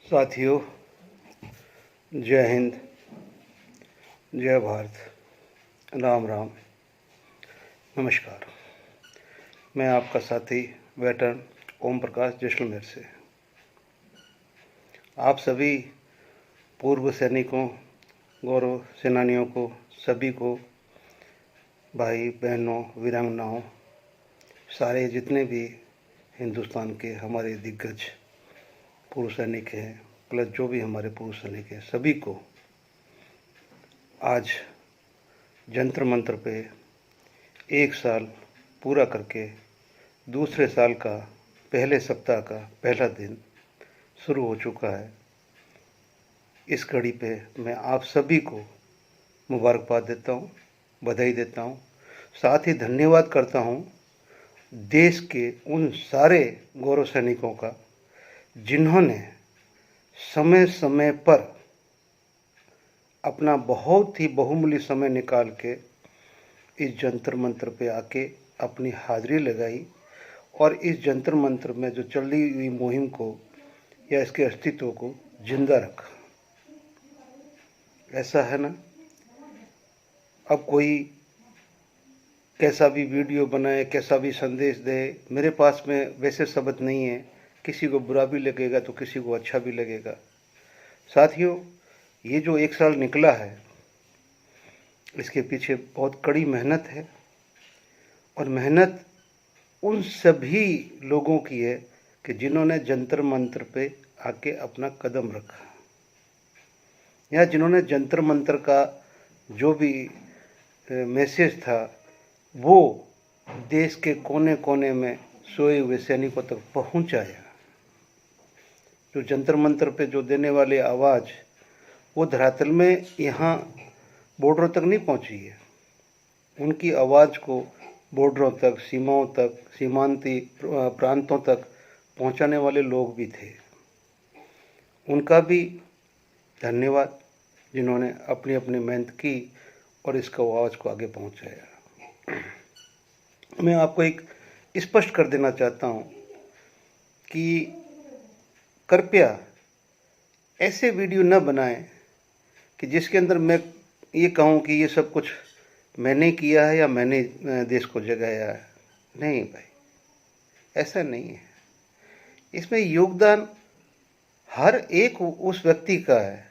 साथियों, जय हिंद, जय भारत, राम राम, नमस्कार। मैं आपका साथी वेटरन ओम प्रकाश जैसलमेर से। आप सभी पूर्व सैनिकों, गौरव सेनानियों को, सभी को, भाई बहनों, वीरांगनाओं, सारे जितने भी हिंदुस्तान के हमारे दिग्गज पूर्व सैनिक हैं, प्लस जो भी हमारे पूर्व सैनिक हैं, सभी को आज जंतर मंतर पे 1 साल पूरा करके दूसरे साल का पहले सप्ताह का पहला दिन शुरू हो चुका है। इस घड़ी पे मैं आप सभी को मुबारकबाद देता हूँ, बधाई देता हूँ, साथ ही धन्यवाद करता हूँ देश के उन सारे गौरव सैनिकों का जिन्होंने समय समय पर अपना बहुत ही बहुमूल्य समय निकाल के इस जंतर मंतर पे आके अपनी हाजिरी लगाई और इस जंतर मंतर में जो चली हुई मुहिम को या इसके अस्तित्व को जिंदा रखा। ऐसा है ना, अब कोई कैसा भी वीडियो बनाए, कैसा भी संदेश दे, मेरे पास में वैसे शब्द नहीं है। किसी को बुरा भी लगेगा तो किसी को अच्छा भी लगेगा। साथियों, ये जो 1 साल निकला है, इसके पीछे बहुत कड़ी मेहनत है और मेहनत उन सभी लोगों की है कि जिन्होंने जंतर मंतर पे आके अपना कदम रखा, या जिन्होंने जंतर मंतर का जो भी मैसेज था वो देश के कोने कोने में सोए हुए सैनिकों तक पहुंचाया। जो जंतर मंतर पे जो देने वाली आवाज़ वो धरातल में यहाँ बॉर्डरों तक नहीं पहुंची है। उनकी आवाज़ को बॉर्डरों तक, सीमाओं तक, सीमांती प्रांतों तक पहुंचाने वाले लोग भी थे। उनका भी धन्यवाद जिन्होंने अपनी अपनी मेहनत की और इसका आवाज़ को आगे पहुंचाया। मैं आपको एक स्पष्ट कर देना चाहता हूं कि कृपया ऐसे वीडियो न बनाएं कि जिसके अंदर मैं ये कहूं कि ये सब कुछ मैंने किया है या मैंने देश को जगाया है। नहीं भाई, ऐसा नहीं है। इसमें योगदान हर एक उस व्यक्ति का है।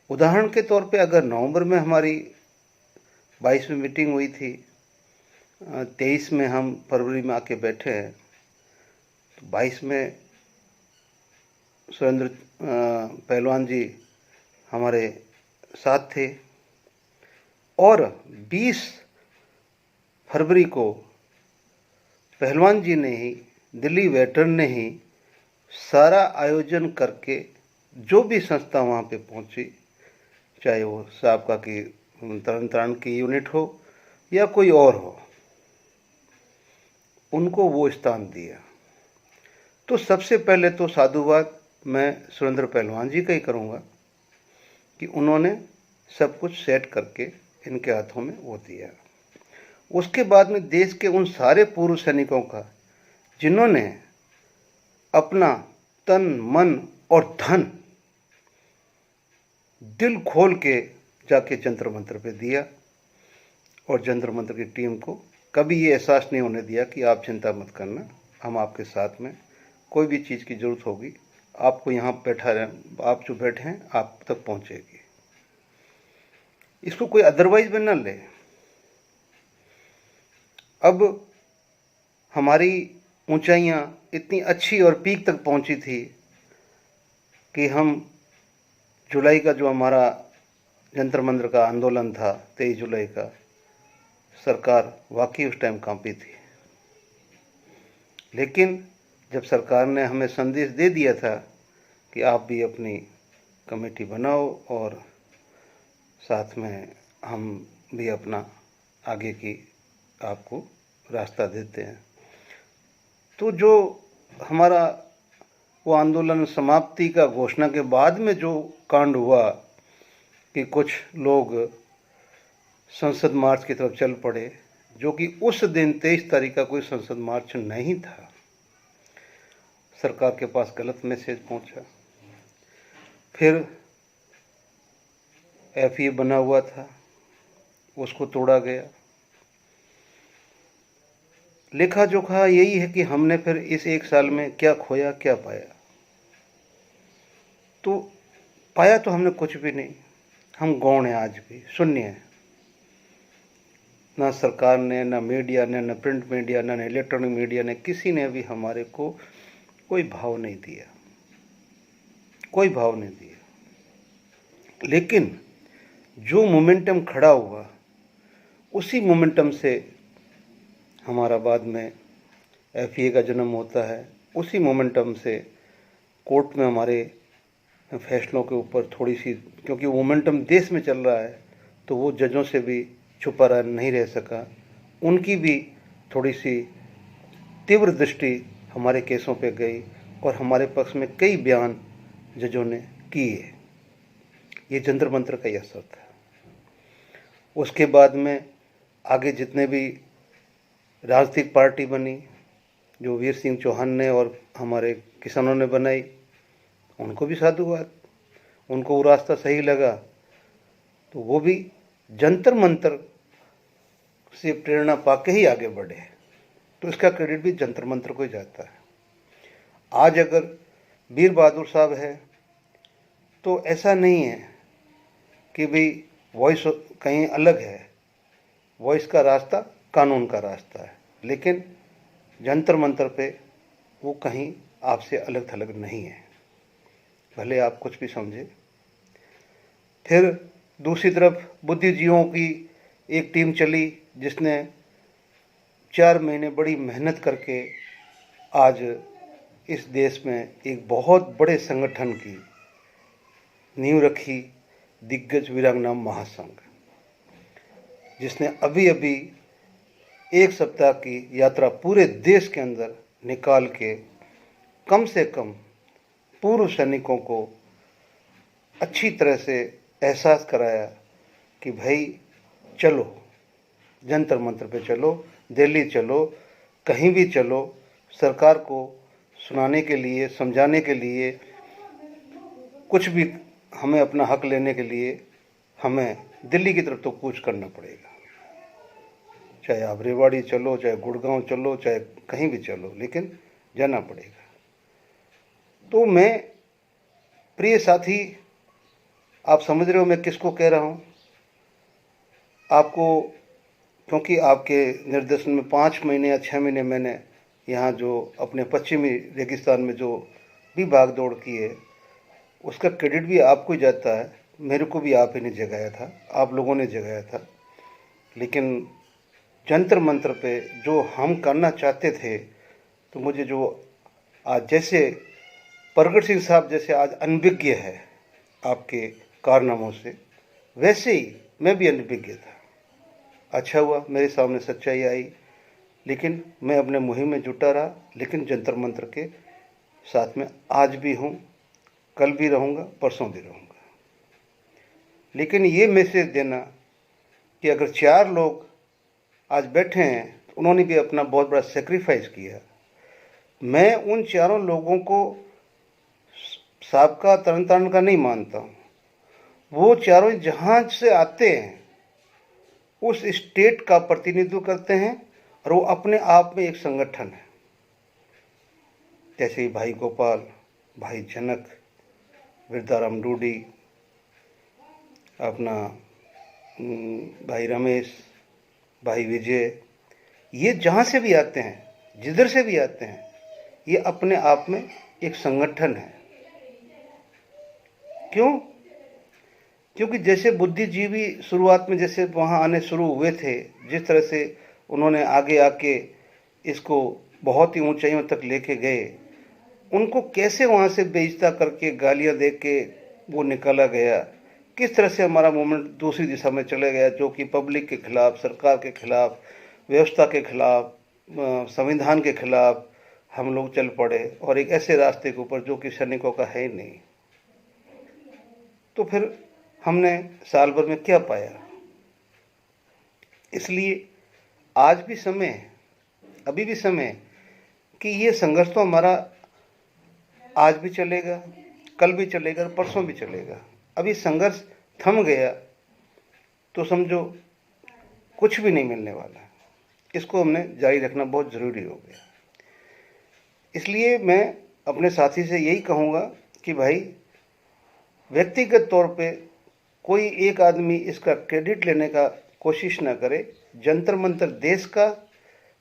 उदाहरण के तौर पे अगर नवंबर में हमारी 22 में मीटिंग हुई थी, 23 में हम फरवरी में आके बैठे हैं, तो 22 में सुरेंद्र पहलवान जी हमारे साथ थे और 20 फरवरी को पहलवान जी ने ही, दिल्ली वेटरन ने ही सारा आयोजन करके जो भी संस्था वहाँ पे पहुँची, चाहे वो साबका की तरन तारण की यूनिट हो या कोई और हो, उनको वो स्थान दिया। तो सबसे पहले तो साधुवाद मैं सुरेंद्र पहलवान जी का ही करूँगा कि उन्होंने सब कुछ सेट करके इनके हाथों में वो दिया। उसके बाद में देश के उन सारे पूर्व सैनिकों का जिन्होंने अपना तन, मन और धन दिल खोल के जाके जंतर मंतर पे दिया और जंतर मंतर की टीम को कभी ये एहसास नहीं होने दिया कि आप चिंता मत करना, हम आपके साथ में, कोई भी चीज़ की ज़रूरत होगी आपको यहाँ बैठा रहे, आप जो बैठे हैं आप तक पहुँचेगी। इसको कोई अदरवाइज में न ले। अब हमारी ऊंचाइयाँ इतनी अच्छी और पीक तक पहुँची थी कि हम जुलाई का जो हमारा जंतर मंतर का आंदोलन था 23 जुलाई का, सरकार वाकई उस टाइम कांपी थी। लेकिन जब सरकार ने हमें संदेश दे दिया था कि आप भी अपनी कमेटी बनाओ और साथ में हम भी अपना आगे की आपको रास्ता देते हैं, तो जो हमारा वो आंदोलन समाप्ति का घोषणा के बाद में जो कांड हुआ कि कुछ लोग संसद मार्च की तरफ चल पड़े, जो कि उस दिन 23 तारीख का कोई संसद मार्च नहीं था। सरकार के पास गलत मैसेज पहुंचा। फिर एफए बना हुआ था, उसको तोड़ा गया। लेखा जोखा यही है कि हमने फिर इस 1 साल में क्या खोया क्या पाया। तो पाया तो हमने कुछ भी नहीं, हम गौण हैं, आज भी शून्य हैं। ना सरकार ने, ना मीडिया ने, ना प्रिंट मीडिया ने, ना इलेक्ट्रॉनिक मीडिया ने, किसी ने भी हमारे को कोई भाव नहीं दिया, कोई भाव नहीं दिया। लेकिन जो मोमेंटम खड़ा हुआ, उसी मोमेंटम से हमारा बाद में एफए का जन्म होता है। उसी मोमेंटम से कोर्ट में हमारे फैसलों के ऊपर थोड़ी सी, क्योंकि मोमेंटम देश में चल रहा है, तो वो जजों से भी छुपा रह नहीं रह सका। उनकी भी थोड़ी सी तीव्र दृष्टि हमारे केसों पे गई और हमारे पक्ष में कई बयान जजों ने किए। ये जंतर मंतर का ही असर था। उसके बाद में आगे जितने भी राजनीतिक पार्टी बनी, जो वीर सिंह चौहान ने और हमारे किसानों ने बनाई, उनको भी साधुवाद, उनको वो रास्ता सही लगा, तो वो भी जंतर मंतर से प्रेरणा पाके ही आगे बढ़े। तो इसका क्रेडिट भी जंतर मंतर को ही जाता है। आज अगर वीर बहादुर साहब है, तो ऐसा नहीं है कि भाई वॉइस कहीं अलग है। वॉइस का रास्ता कानून का रास्ता है, लेकिन जंतर मंतर पे वो कहीं आपसे अलग थलग नहीं है, भले आप कुछ भी समझे। फिर दूसरी तरफ बुद्धिजीवियों की एक टीम चली, जिसने 4 महीने बड़ी मेहनत करके आज इस देश में एक बहुत बड़े संगठन की नींव रखी, दिग्गज वीरांगना महासंघ, जिसने अभी अभी 1 सप्ताह की यात्रा पूरे देश के अंदर निकाल के कम से कम पूर्व सैनिकों को अच्छी तरह से एहसास कराया कि भाई चलो, जंतर मंतर पे चलो, दिल्ली चलो, कहीं भी चलो, सरकार को सुनाने के लिए, समझाने के लिए, कुछ भी हमें अपना हक लेने के लिए हमें दिल्ली की तरफ तो कूच करना पड़ेगा। चाहे आप रेवाड़ी चलो, चाहे गुड़गांव चलो, चाहे कहीं भी चलो, लेकिन जाना पड़ेगा। तो मैं, प्रिय साथी, आप समझ रहे हो मैं किसको कह रहा हूँ आपको, क्योंकि आपके निर्देशन में 5 महीने या 6 महीने मैंने यहाँ जो अपने पश्चिमी रेगिस्तान में जो भी भाग दौड़ की है, उसका क्रेडिट भी आपको ही जाता है। मेरे को भी आप ही ने जगाया था, आप लोगों ने जगाया था। लेकिन जंतर मंतर पे जो हम करना चाहते थे, तो मुझे जो आज जैसे प्रगट सिंह साहब जैसे आज अनभिज्ञ है आपके कारनामों से, वैसे ही मैं भी अनभिज्ञ था। अच्छा हुआ मेरे सामने सच्चाई आई, लेकिन मैं अपने मुहिम में जुटा रहा, लेकिन जंतर मंतर के साथ में आज भी हूँ, कल भी रहूँगा, परसों भी रहूँगा। लेकिन ये मैसेज देना कि अगर 4 लोग आज बैठे हैं, तो उन्होंने भी अपना बहुत बड़ा सेक्रीफाइस किया। मैं उन 4 लोगों को साबका तरन तारण का नहीं मानता हूँ। वो चारों जहाँ से आते हैं उस स्टेट का प्रतिनिधित्व करते हैं, और वो अपने आप में एक संगठन है। जैसे भाई गोपाल, भाई जनक, वृद्धाराम डूडी, अपना भाई रमेश, भाई विजय, ये जहाँ से भी आते हैं, जिधर से भी आते हैं, ये अपने आप में एक संगठन है। क्यों? क्योंकि जैसे बुद्धिजीवी शुरुआत में जैसे वहाँ आने शुरू हुए थे, जिस तरह से उन्होंने आगे आके इसको बहुत ही ऊंचाइयों तक लेके गए, उनको कैसे वहाँ से बेइज्जता करके, गालियाँ दे के वो निकाला गया, किस तरह से हमारा मूवमेंट दूसरी दिशा में चले गया, जो कि पब्लिक के खिलाफ, सरकार के खिलाफ, व्यवस्था के खिलाफ, संविधान के खिलाफ हम लोग चल पड़े, और एक ऐसे रास्ते के ऊपर जो कि सैनिकों का है ही नहीं। तो फिर हमने साल भर में क्या पाया? इसलिए आज भी समय है, अभी भी समय है कि ये संघर्ष तो हमारा आज भी चलेगा, कल भी चलेगा, परसों भी चलेगा। अभी संघर्ष थम गया तो समझो कुछ भी नहीं मिलने वाला। इसको हमने जारी रखना बहुत ज़रूरी हो गया। इसलिए मैं अपने साथी से यही कहूँगा कि भाई व्यक्तिगत तौर पे कोई एक आदमी इसका क्रेडिट लेने का कोशिश ना करे। जंतर मंतर देश का,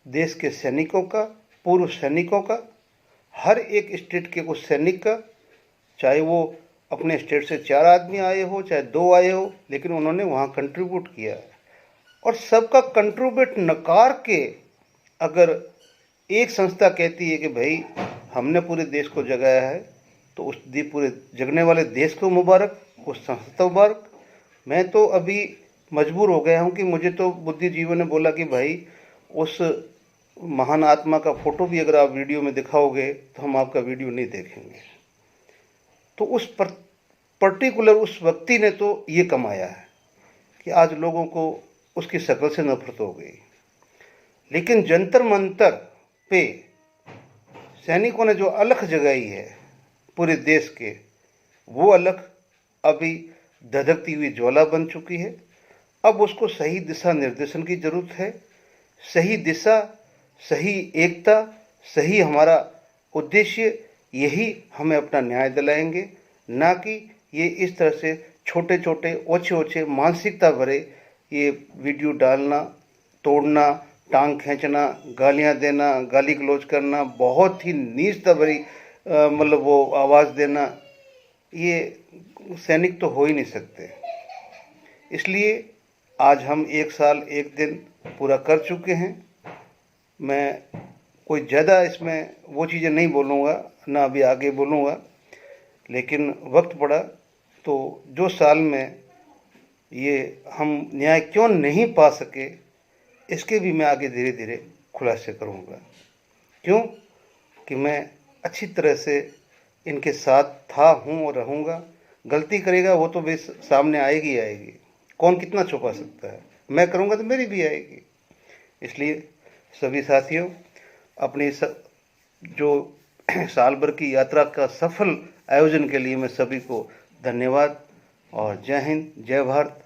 देश के सैनिकों का, पूर्व सैनिकों का, हर एक स्टेट के उस सैनिक का, चाहे वो अपने स्टेट से 4 आदमी आए हो चाहे 2 आए हो, लेकिन उन्होंने वहाँ कंट्रीब्यूट किया है। और सबका कंट्रीब्यूट नकार के अगर एक संस्था कहती है कि भाई हमने पूरे देश को जगाया है, तो उस पूरे जगने वाले देश को मुबारक, उस संस्था को मुबारक। मैं तो अभी मजबूर हो गया हूँ कि मुझे तो बुद्धिजीवियों ने बोला कि भाई उस महान आत्मा का फोटो भी अगर आप वीडियो में दिखाओगे तो हम आपका वीडियो नहीं देखेंगे। तो उस पर्टिकुलर उस व्यक्ति ने तो ये कमाया है कि आज लोगों को उसकी शक्ल से नफरत हो गई। लेकिन जंतर मंतर पे सैनिकों ने जो अलख जगाई है पूरे देश के, वो अलख अभी धधकती हुई ज्वाला बन चुकी है। अब उसको सही दिशा निर्देशन की जरूरत है। सही दिशा, सही एकता, सही हमारा उद्देश्य, यही हमें अपना न्याय दिलाएंगे। ना कि ये इस तरह से छोटे छोटे ओछे ओछे मानसिकता भरे ये वीडियो डालना, तोड़ना, टांग खींचना, गालियां देना, गाली गलौज करना, बहुत ही नीचता भरी मतलब वो आवाज़ देना, ये सैनिक तो हो ही नहीं सकते। इसलिए आज हम 1 साल 1 दिन पूरा कर चुके हैं। मैं कोई ज़्यादा इसमें वो चीज़ें नहीं बोलूँगा, ना अभी आगे बोलूँगा। लेकिन वक्त पड़ा तो जो साल में ये हम न्याय क्यों नहीं पा सके, इसके भी मैं आगे धीरे धीरे खुलासे करूँगा। क्यों कि मैं अच्छी तरह से इनके साथ था, हूँ और रहूँगा। गलती करेगा वो तो बेस सामने आएगी ही आएगी। कौन कितना छुपा सकता है? मैं करूँगा तो मेरी भी आएगी। इसलिए सभी साथियों, अपनी जो साल भर की यात्रा का सफल आयोजन के लिए मैं सभी को धन्यवाद और जय हिंद, जय भारत।